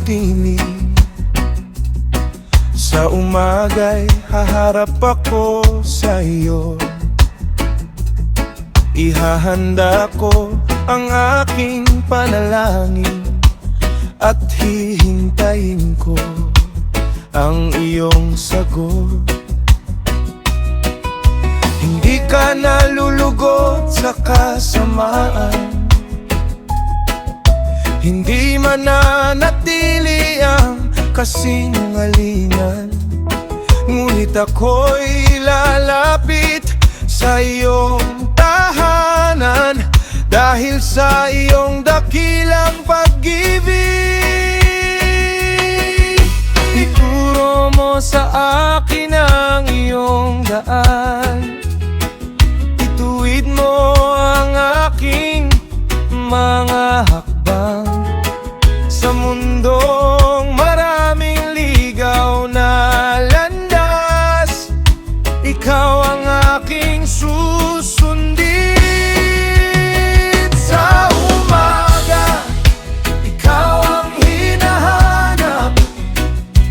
tinig. Sa umaga'y haharap ako sa iyo. Ihahanda ko ang aking panalangin at hihintayin ko ang iyong sagot. Hindi ka nalulugod sa kasamaan, hindi mananatili ang kasinungalingan. Ngunit ako'y lalapit sa iyong tahanan dahil sa iyong dakilang pag-ibig. Ituro mo sa akin ang iyong daan, ituwid mo ang aking mga hakbang sa mundong maraming ligaw na landas. Ikaw ang aking susundin. Sa umaga, ikaw ang hinahanap,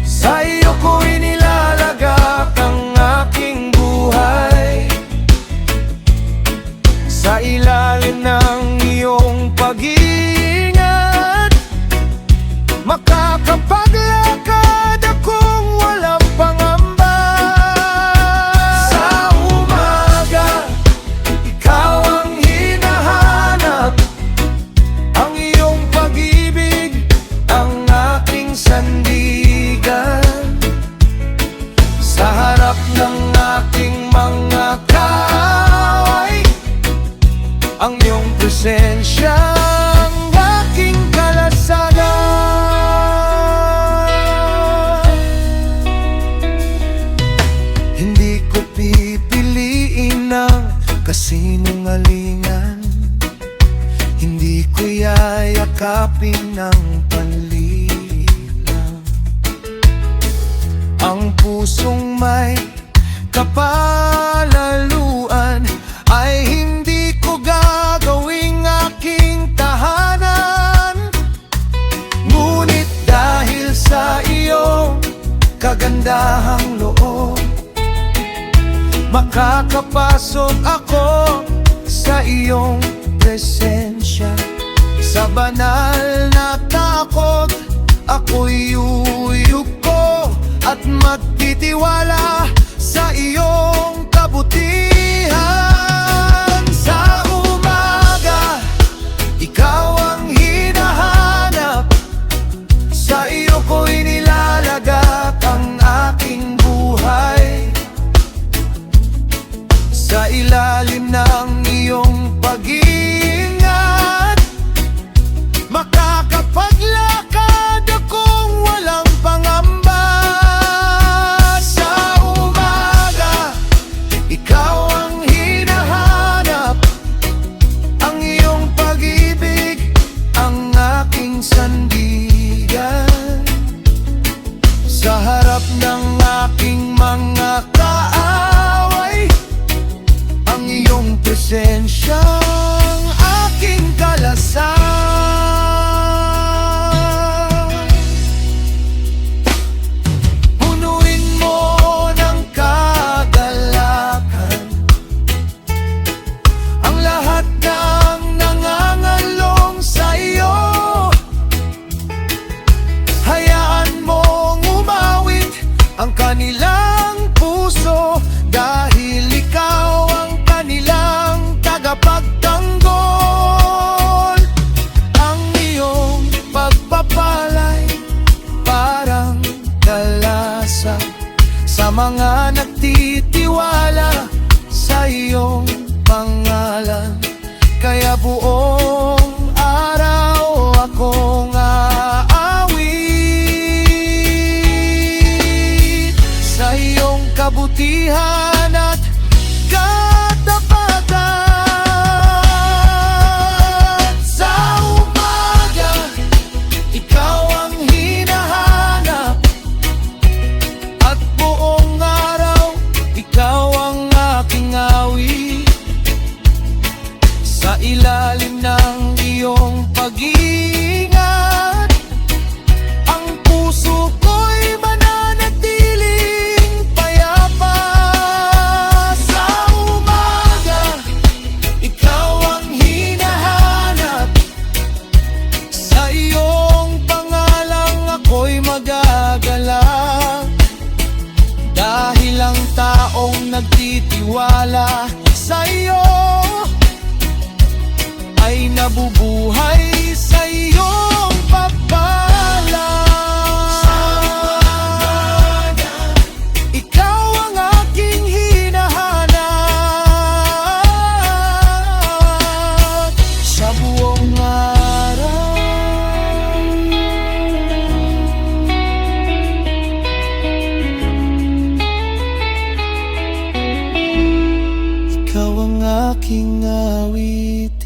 sa iyo ko inilalagak ang aking buhay. Sa ilalim ng iyong pag-iingat, makakapaglakad akong walang pangamba. Sa umaga, ikaw ang hinahanap, ang iyong pag-ibig ang aking sandigan. Sa harap ng aking mga kaaway, ang iyong presensya ang aking kalasagan. Hindi ko pipiliin ang kasinungalingan, hindi ko yayakapin ng panlilang. Ang pusong may kapalaluan ay hindi ko gagawing aking tahanan. Ngunit dahil sa iyong kagandahang loob, makakapasok ako sa iyong presensya. Sa banal na takot, ako'y uyuko at magtitiwala sa iyong kabutihan. Sa umaga, ikaw ang hinahanap, sa iyo ko inilalagak ang aking buhay. Sa ilalim ng iyong pag-iingat, makakapaglakad akong walang pangamba. Sa umaga, ikaw ang hinahanap, ang iyong pag-ibig ang aking sandigan. Sa harap ng aking mga kaaway, ang iyong presensya ang aking kalasan. Punuin mo ng kagalakan ang lahat ng nangangalong sa iyo. Hayaan mong umawit ang kanilang puso dahil ikaw ang kanilang tagapagtanggol. Ang iyong pagpapalay parang kalasa sa mga nagtitiwala sa iyong pangalan. Kaya buong araw akong aawit sa iyong kabutihan at katapatan. Sa umaga, ikaw ang hinahanap, at buong araw ikaw ang aking awit. Sa ilalim tiwala sa iyo ay nabubuhay sa iyong pagpala. Ikaw ang aking hinahanap sa buong araw. Ikaw ang aking awitin.